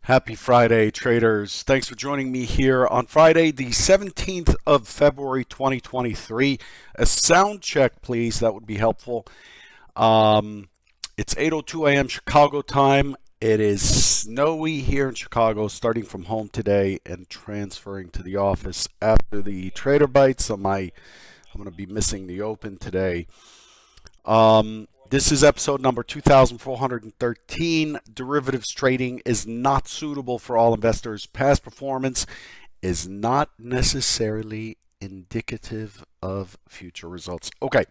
Happy Friday, traders. Thanks for joining me here on Friday, the 17th of February, 2023. A sound check, please. That would be helpful. It's 8:02 a.m. Chicago time. It is snowy here in Chicago, starting from home today and transferring to the office after the trader bites. I'm going to be missing the open today. This is episode number 2413. Derivatives trading is not suitable for all investors. Past performance is not necessarily indicative of future results. Okay,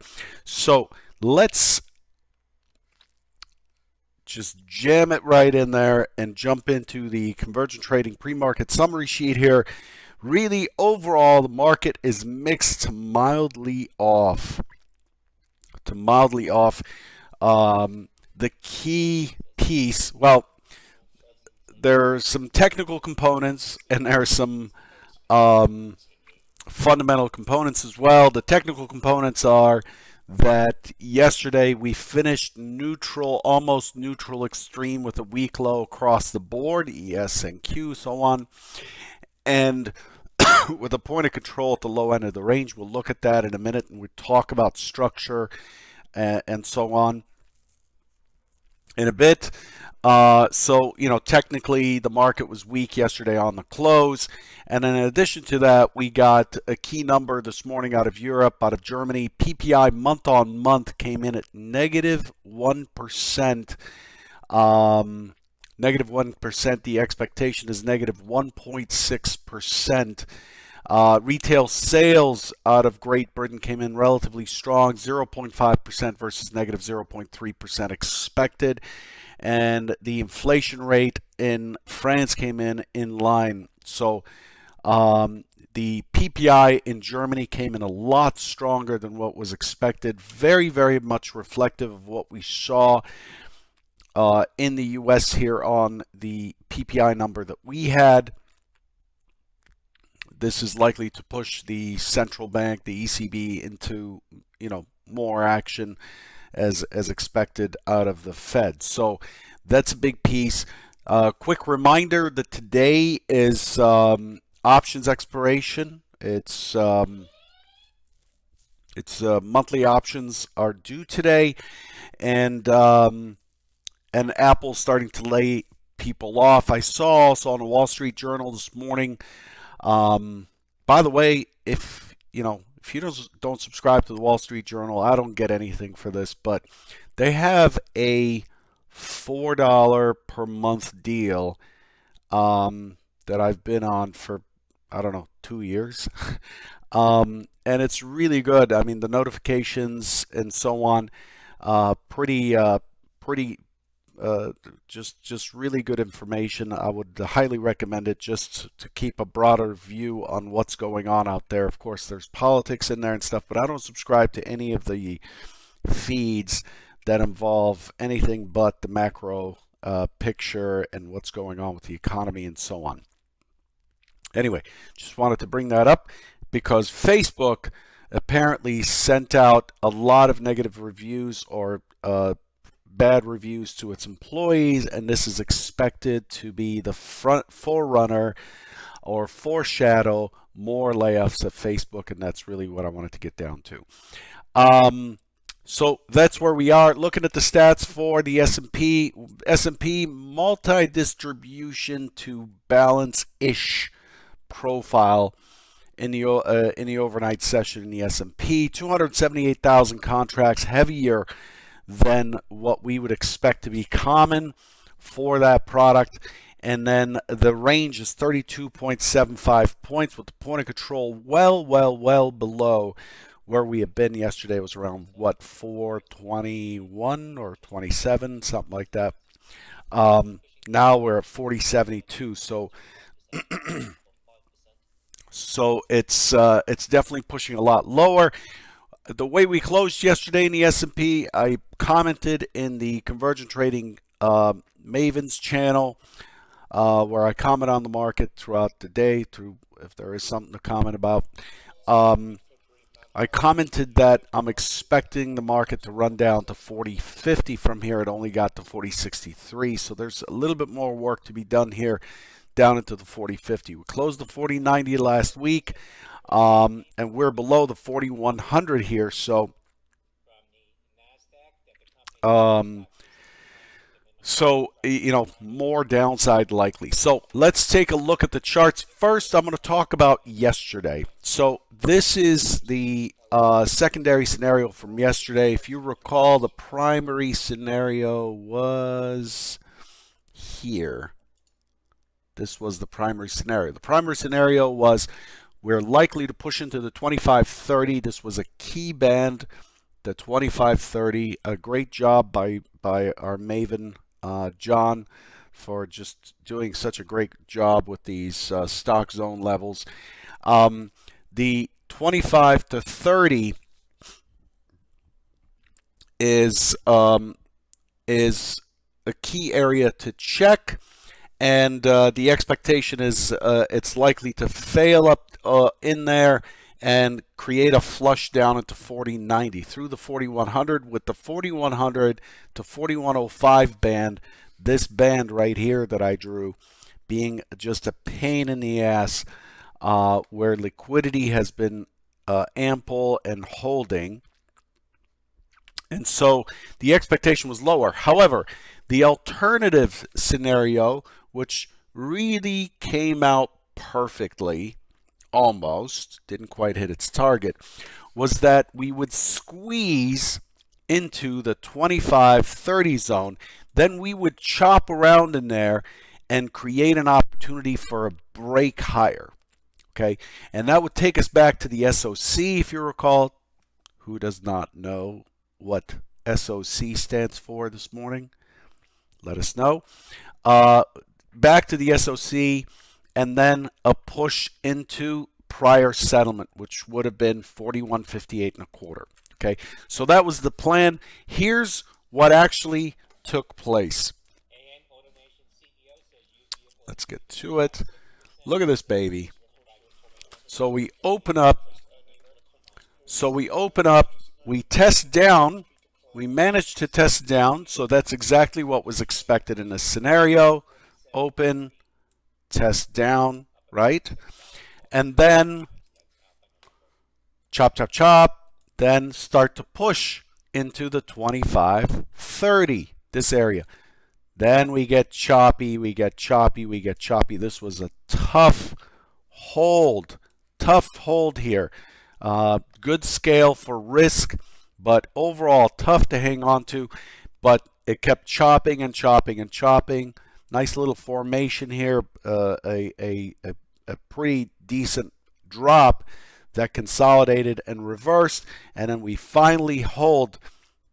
so let's just jam it right in there and jump into the convergent trading pre-market summary sheet here. Really, overall, the market is mixed to mildly off. The key piece, well, there are some technical components and there are some fundamental components as well. The technical components are that yesterday we finished neutral, almost neutral extreme with a weak low across the board, ES and Q, so on. And with a point of control at the low end of the range. We'll look at that in a minute, and we'll talk about structure and so on in a bit. Technically the market was weak yesterday on the close. And then in addition to that, we got a key number this morning out of Europe, out of Germany. PPI month on month came in at negative 1%. Negative 1%. The expectation is negative 1.6%. Retail sales out of Great Britain came in relatively strong, 0.5% versus negative 0.3% expected. And the inflation rate in France came in line. So the PPI in Germany came in a lot stronger than what was expected. Very, very much reflective of what we saw in the U.S. here on the PPI number that we had. This is likely to push the central bank, the ECB, into more action as expected out of the Fed. So that's a big piece. Quick reminder that today is options expiration. It's monthly options are due today, and Apple's starting to lay people off. I saw also on the Wall Street Journal this morning. By the way, if you don't subscribe to the Wall Street Journal, I don't get anything for this, but they have a $4 per month deal that I've been on for, I don't know, 2 years. And it's really good. I mean, the notifications and so on, just really good information. I would highly recommend it just to keep a broader view on what's going on out there. Of course, there's politics in there and stuff, but I don't subscribe to any of the feeds that involve anything but the macro picture and what's going on with the economy and so on. Anyway, just wanted to bring that up because Facebook apparently sent out a lot of negative reviews or bad reviews to its employees, and this is expected to be the forerunner or foreshadow more layoffs at Facebook, and that's really what I wanted to get down to. So that's where we are. Looking at the stats for the S&P multi-distribution to balance-ish profile in the overnight session in the S&P. 278,000 contracts, heavier than what we would expect to be common for that product. And then the range is 32.75 points with the point of control well below where we had been yesterday. It was around, 421 or 27, something like that. Now we're at 40.72. So it's definitely pushing a lot lower. The way we closed yesterday in the S&P, I commented in the Convergent Trading Mavens channel where I comment on the market throughout the day, if there is something to comment about. I commented that I'm expecting the market to run down to 40.50 from here. It only got to 40.63, so there's a little bit more work to be done here down into the 40.50. We closed the 40.90 last week, and we're below the 4100 here, so more downside likely. So let's take a look at the charts. First, I'm going to talk about yesterday. So this is the secondary scenario from yesterday. If you recall, the primary scenario was here. This was the primary scenario. The primary scenario was we're likely to push into the 25.30. This was a key band, the 25.30. A great job by our maven, John, for just doing such a great job with these stock zone levels. The 25 to 30 is a key area to check, and the expectation is it's likely to fail up in there and create a flush down into 40.90 through the 4100, with the 4100 to 4105 band, this band right here that I drew, being just a pain in the ass, where liquidity has been ample and holding. And so the expectation was lower. However, the alternative scenario, which really came out perfectly, almost, didn't quite hit its target, was that we would squeeze into the 25-30 zone. Then we would chop around in there and create an opportunity for a break higher. Okay, and that would take us back to the SOC, if you recall. Who does not know what SOC stands for this morning? Let us know. Back to the SOC, and then a push into prior settlement, which would have been 41.58 and a quarter. Okay, so that was the plan. Here's what actually took place. Let's get to it. Look at this baby. So we open up. We test down. We managed to test down. So that's exactly what was expected in this scenario. Open, test down, right? And then chop, chop, chop. Then start to push into the 25-30, this area. Then we get choppy, we get choppy, we get choppy. This was a tough hold here. Good scale for risk, but overall tough to hang on to. But it kept chopping and chopping and chopping. Nice little formation here, a pretty decent drop that consolidated and reversed, and then we finally hold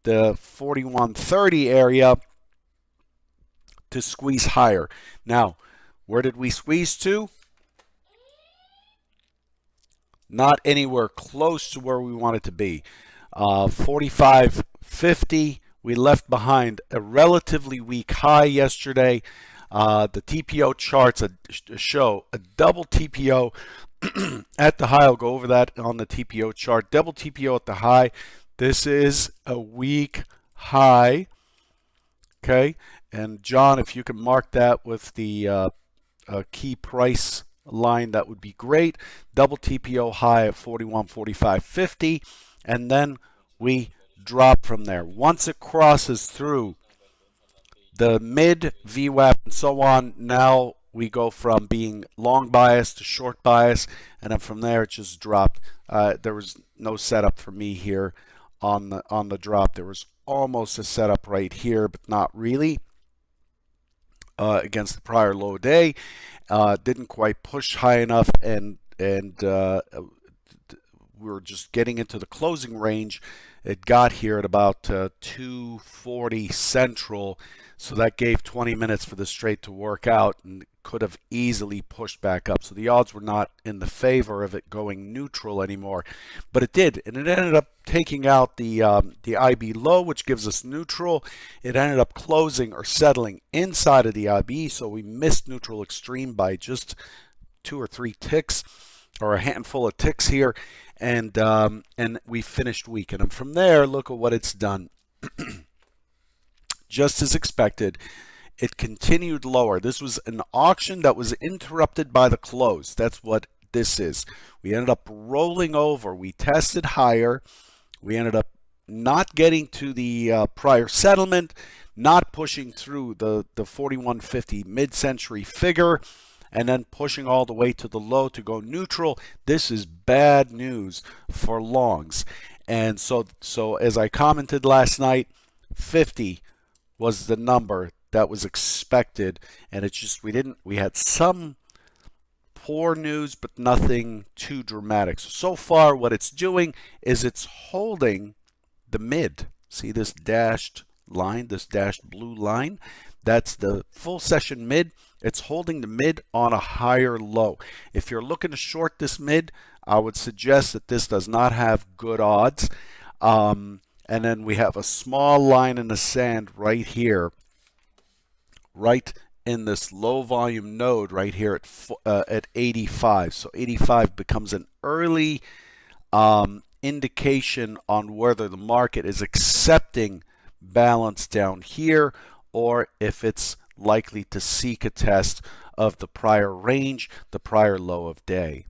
the 41.30 area to squeeze higher. Now, where did we squeeze to? Not anywhere close to where we wanted to be. 45.50, we left behind a relatively weak high yesterday. The TPO charts show a double TPO at the high. I'll go over that on the TPO chart. Double TPO at the high. This is a weak high. Okay, and John, if you can mark that with the key price line, that would be great. Double TPO high at 41.45.50, and then we drop from there. Once it crosses through the mid VWAP and so on, now we go from being long bias to short bias, and then from there it just dropped. There was no setup for me here on the drop. There was almost a setup right here, but not really, against the prior low day. Didn't quite push high enough, and we were just getting into the closing range. It got here at about 240 Central, so that gave 20 minutes for the straight to work out, and could have easily pushed back up. So the odds were not in the favor of it going neutral anymore, but it did, and it ended up taking out the IB low, which gives us neutral. It ended up closing or settling inside of the IB, so we missed neutral extreme by just 2 or 3 ticks, or a handful of ticks here, and we finished weak. And from there, look at what it's done. Just as expected, it continued lower. This was an auction that was interrupted by the close. That's what this is. We ended up rolling over. We tested higher. We ended up not getting to the prior settlement, not pushing through the 4150 mid-century figure, and then pushing all the way to the low to go neutral. This is bad news for longs. And so as I commented last night, 50 was the number that was expected, and it's just we had some poor news, but nothing too dramatic. So far what it's doing is it's holding the mid. See this dashed line, this dashed blue line? That's the full session mid. It's holding the mid on a higher low. If you're looking to short this mid, I would suggest that this does not have good odds. And then we have a small line in the sand right here, right in this low volume node right here at 85. So 85 becomes an early indication on whether the market is accepting balance down here, or if it's likely to seek a test of the prior range, the prior low of day.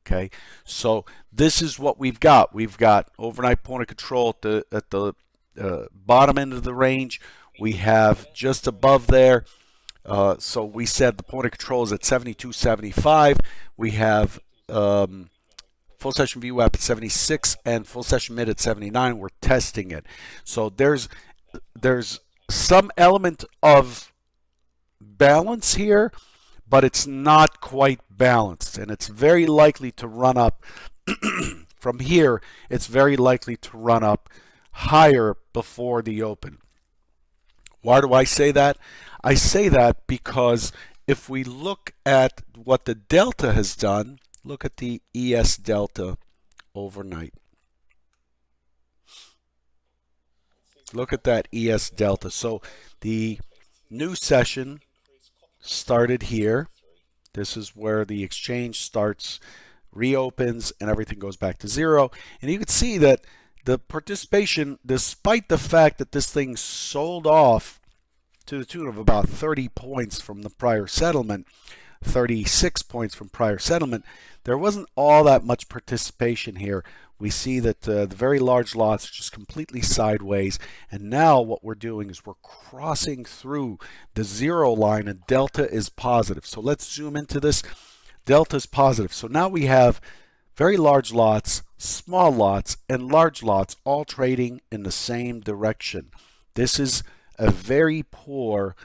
Okay, so this is what we've got. We've got overnight point of control at the bottom end of the range. We have just above there. So we said the point of control is at 72.75. We have full session VWAP at 76 and full session mid at 79. We're testing it. So there's some element of balance here, but it's not quite balanced, and it's very likely to run up from here. It's very likely to run up higher before the open. Why do I say that? I say that because if we look at what the delta has done, look at the ES delta overnight. Look at that ES delta. So the new session started here. This is where the exchange starts, reopens, and everything goes back to zero. And you can see that the participation, despite the fact that this thing sold off to the tune of about 30 points from the prior settlement, 36 points from prior settlement, there wasn't all that much participation here. We see that the very large lots are just completely sideways, and now what we're doing is we're crossing through the zero line, and delta is positive. So let's zoom into this. Delta is positive. So now we have very large lots, small lots, and large lots all trading in the same direction. This is a very poor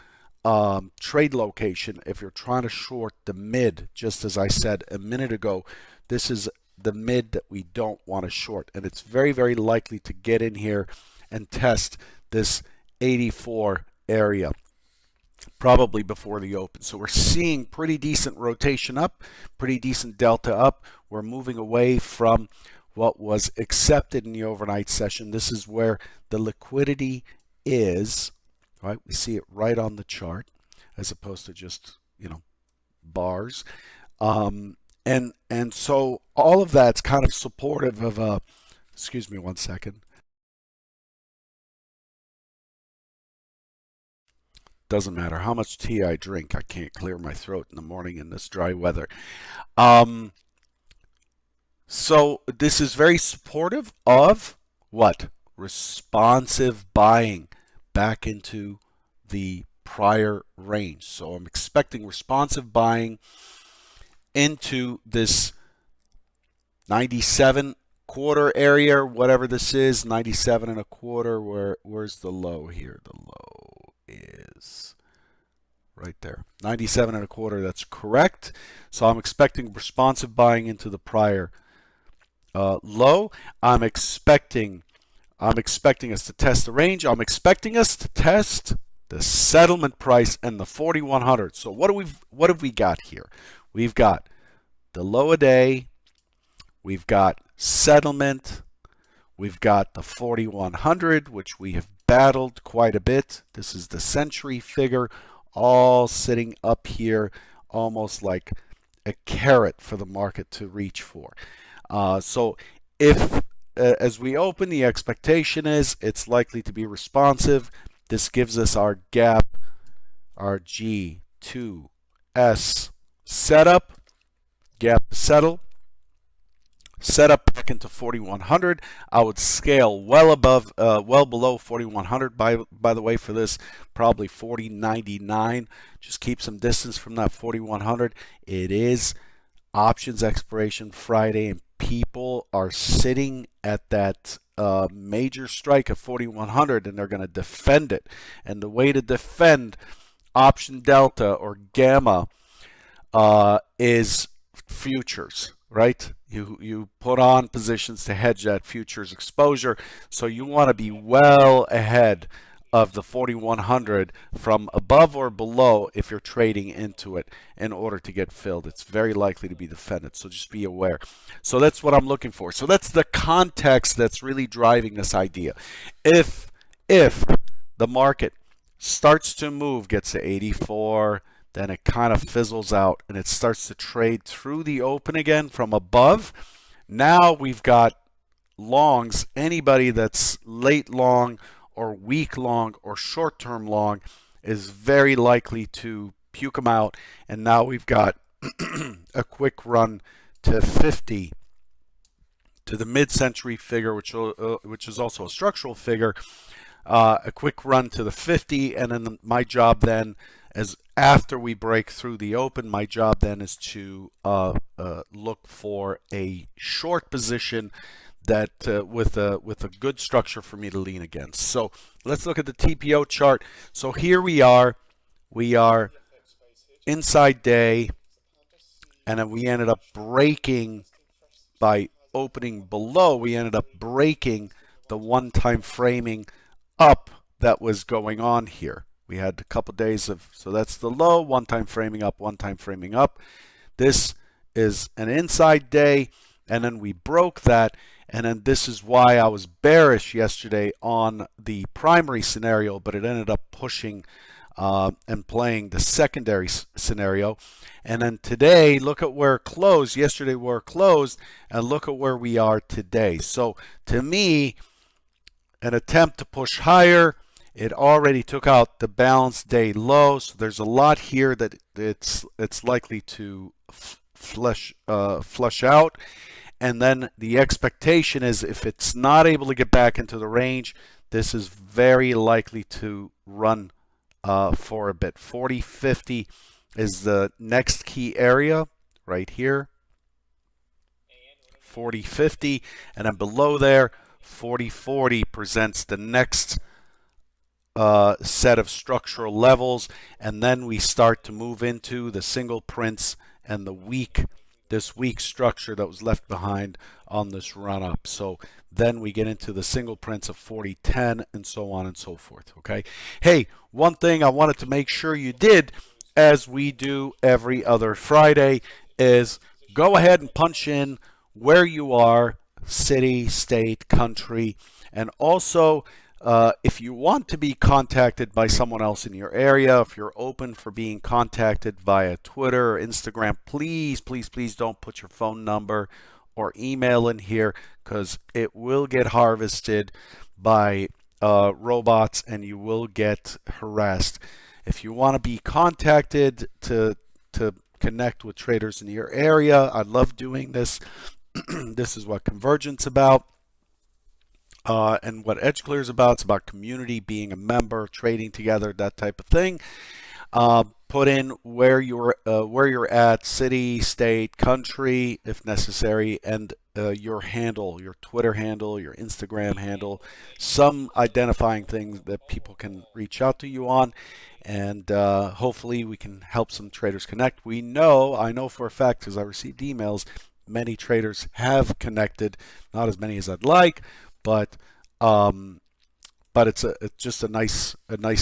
trade location if you're trying to short the mid. Just as I said a minute ago, this is the mid that we don't want to short, and it's very, very likely to get in here and test this 84 area probably before the open. So we're seeing pretty decent rotation up, pretty decent delta up. We're moving away from what was accepted in the overnight session. This is where the liquidity is, right? We see it right on the chart as opposed to just, bars. And so all of that's kind of supportive of a, excuse me one second. Doesn't matter how much tea I drink, I can't clear my throat in the morning in this dry weather. So this is very supportive of what? Responsive buying back into the prior range. So I'm expecting responsive buying into this 97 quarter area, whatever this is, 97 and a quarter. Where's the low here? The low is right there, 97 and a quarter. That's correct. So I'm expecting responsive buying into the prior low. I'm expecting us to test the range. I'm expecting us to test the settlement price and the 4100. So what have we got here? We've got the low a day, we've got settlement, we've got the 4100, which we have battled quite a bit. This is the century figure, all sitting up here almost like a carrot for the market to reach for. So if as we open, the expectation is it's likely to be responsive. This gives us our gap, our G2S setup, gap settle, set up back into 4100. I would scale well above, well below 4100. By the way, for this, probably 4099. Just keep some distance from that 4100. It is options expiration Friday, and people are sitting at that major strike of 4100, and they're going to defend it. And the way to defend option delta or gamma is futures, right? You put on positions to hedge that futures exposure, so you want to be well ahead of the 4100 from above or below if you're trading into it in order to get filled. It's very likely to be defended, so just be aware. So that's what I'm looking for. So that's the context that's really driving this idea. If the market starts to move, gets to 84, then it kind of fizzles out and it starts to trade through the open again from above. Now we've got longs. Anybody that's late long or week long or short-term long is very likely to puke them out. And now we've got a quick run to 50, to the mid-century figure, which is also a structural figure. A quick run to the 50, and then my job then, as after we break through the open, my job then is to look for a short position that with a good structure for me to lean against. So let's look at the TPO chart. So here we are inside day, and then we ended up breaking by opening below. We ended up breaking the one-time framing up that was going on here. We had a couple days of, so that's the low, one-time framing up, one-time framing up. This is an inside day, and then we broke that, and then this is why I was bearish yesterday on the primary scenario, but it ended up pushing and playing the secondary scenario. And then today, look at where it closed. Yesterday where it closed, and look at where we are today. So to me, an attempt to push higher. It already took out the balanced day low, so there's a lot here that it's likely to flush out. And then the expectation is if it's not able to get back into the range, this is very likely to run for a bit. 40.50 is the next key area right here. 40.50, and then below there, 40.40 presents the next set of structural levels, and then we start to move into the single prints and the weak, this weak structure that was left behind on this run up. So then we get into the single prints of 40.10 and so on and so forth. Okay. Hey, one thing I wanted to make sure you did, as we do every other Friday, is go ahead and punch in where you are, city, state, country, and also if you want to be contacted by someone else in your area, if you're open for being contacted via Twitter or Instagram, please, please, please don't put your phone number or email in here, because it will get harvested by robots and you will get harassed. If you want to be contacted to connect with traders in your area, I love doing this. This is what Convergence about. And what EdgeClear is about. It's about community, being a member, trading together, that type of thing. Put in where you're at, city, state, country, if necessary, and your handle, your Twitter handle, your Instagram handle, some identifying things that people can reach out to you on, and hopefully we can help some traders connect. I know for a fact, because I received emails, many traders have connected, not as many as I'd like, but it's just a nice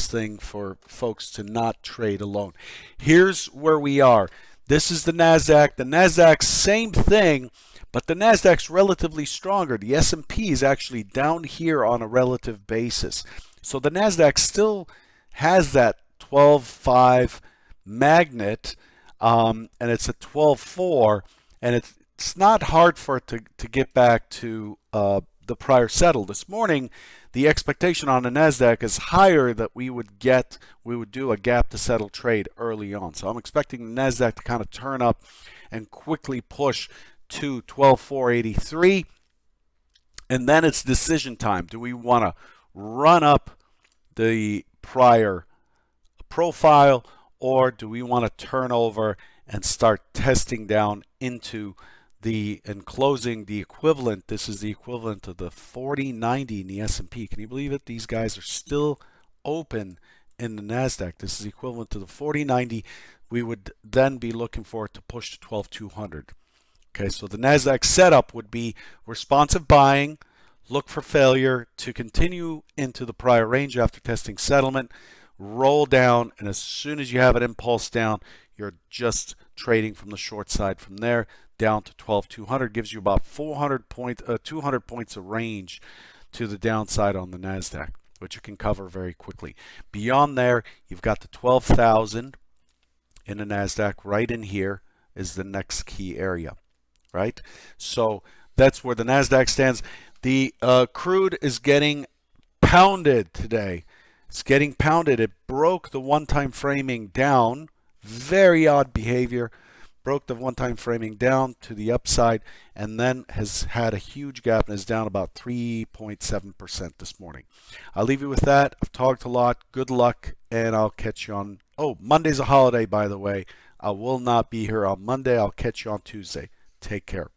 thing for folks to not trade alone. Here's where we are. This is the NASDAQ. The NASDAQ, same thing, but the NASDAQ's relatively stronger. The S&P is actually down here on a relative basis. So the NASDAQ still has that 12.5 magnet, and it's a 12.4, and it's not hard for it to get back to the prior settle. This morning, the expectation on the NASDAQ is higher that we would do a gap to settle trade early on. So I'm expecting the NASDAQ to kind of turn up and quickly push to 12,483. And then it's decision time. Do we want to run up the prior profile, or do we want to turn over and start testing down into and closing the equivalent? This is the equivalent of the 4090 in the S&P. Can you believe it? These guys are still open in the NASDAQ. This is equivalent to the 4090. We would then be looking for it to push to 12,200. Okay, so the NASDAQ setup would be responsive buying, look for failure to continue into the prior range after testing settlement, roll down, and as soon as you have an impulse down, you're just trading from the short side from there down to 12,200. Gives you about 200 points of range to the downside on the NASDAQ, which you can cover very quickly. Beyond there, you've got the 12,000 in the NASDAQ. Right in here is the next key area, right? So that's where the NASDAQ stands. The crude is getting pounded today. It's getting pounded. It broke the one-time framing down. Very odd behavior. Broke the one-time framing down to the upside, and then has had a huge gap and is down about 3.7% this morning. I'll leave you with that. I've talked a lot. Good luck, and I'll catch you on... Oh, Monday's a holiday, by the way. I will not be here on Monday. I'll catch you on Tuesday. Take care.